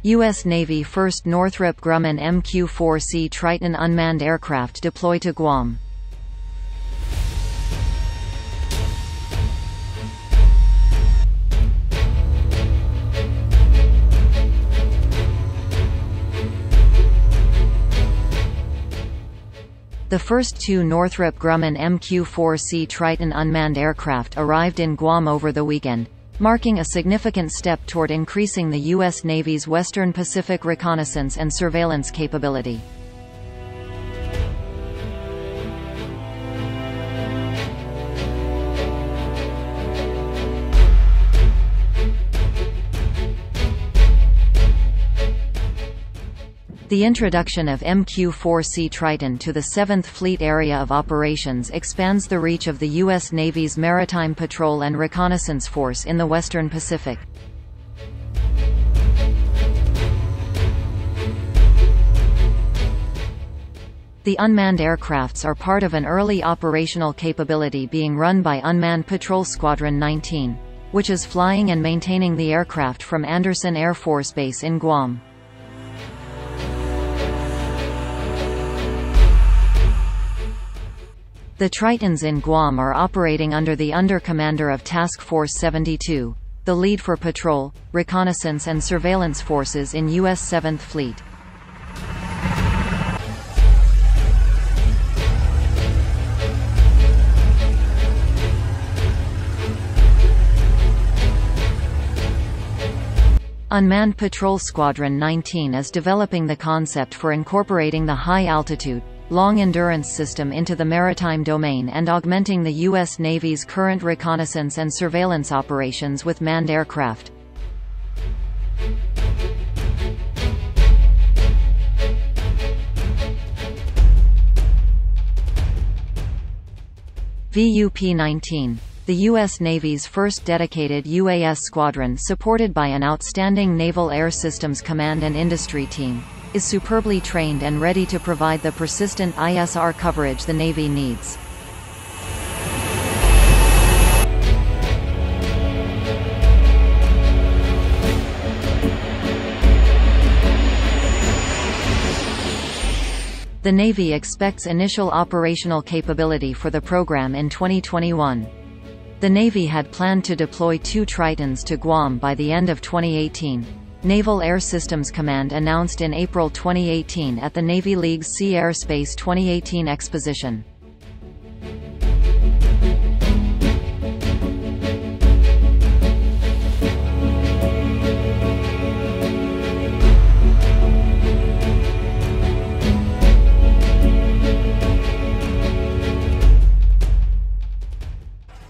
U.S. Navy first Northrop Grumman MQ-4C Triton unmanned aircraft deploy to Guam. The first two Northrop Grumman MQ-4C Triton unmanned aircraft arrived in Guam over the weekend, marking a significant step toward increasing the U.S. Navy's Western Pacific reconnaissance and surveillance capability. The introduction of MQ-4C Triton to the 7th Fleet Area of Operations expands the reach of the U.S. Navy's Maritime Patrol and Reconnaissance Force in the Western Pacific. The unmanned aircrafts are part of an early operational capability being run by Unmanned Patrol Squadron 19, which is flying and maintaining the aircraft from Andersen Air Force Base in Guam. The Tritons in Guam are operating under the Under-Commander of Task Force 72, the lead for patrol, reconnaissance and surveillance forces in U.S. 7th Fleet. Unmanned Patrol Squadron 19 is developing the concept for incorporating the high-altitude, long-endurance system into the maritime domain and augmenting the U.S. Navy's current reconnaissance and surveillance operations with manned aircraft. VUP-19, the U.S. Navy's first dedicated UAS squadron supported by an outstanding Naval Air Systems Command and Industry team, is superbly trained and ready to provide the persistent ISR coverage the Navy needs. The Navy expects initial operational capability for the program in 2021. The Navy had planned to deploy 2 Tritons to Guam by the end of 2018. Naval Air Systems Command announced in April 2018 at the Navy League's Sea Air Space 2018 exposition.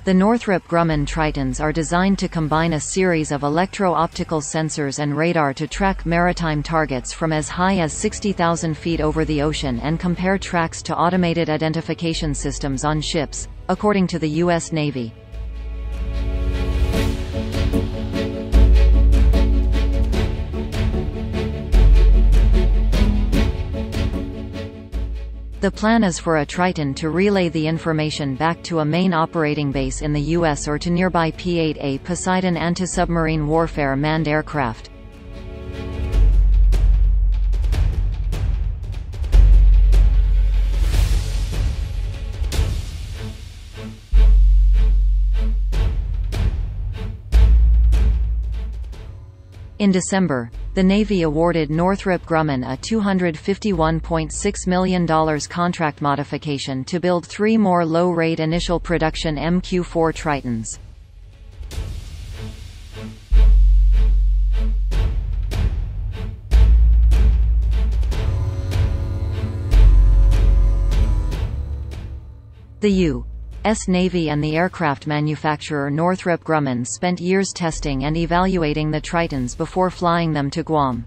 The Northrop Grumman Tritons are designed to combine a series of electro-optical sensors and radar to track maritime targets from as high as 60,000 feet over the ocean and compare tracks to automated identification systems on ships, according to the U.S. Navy. The plan is for a Triton to relay the information back to a main operating base in the U.S. or to nearby P-8A Poseidon anti-submarine warfare manned aircraft. In December, the Navy awarded Northrop Grumman a $251.6 million contract modification to build 3 more low-rate initial production MQ-4 Tritons. The U.S. Navy and the aircraft manufacturer Northrop Grumman spent years testing and evaluating the Tritons before flying them to Guam.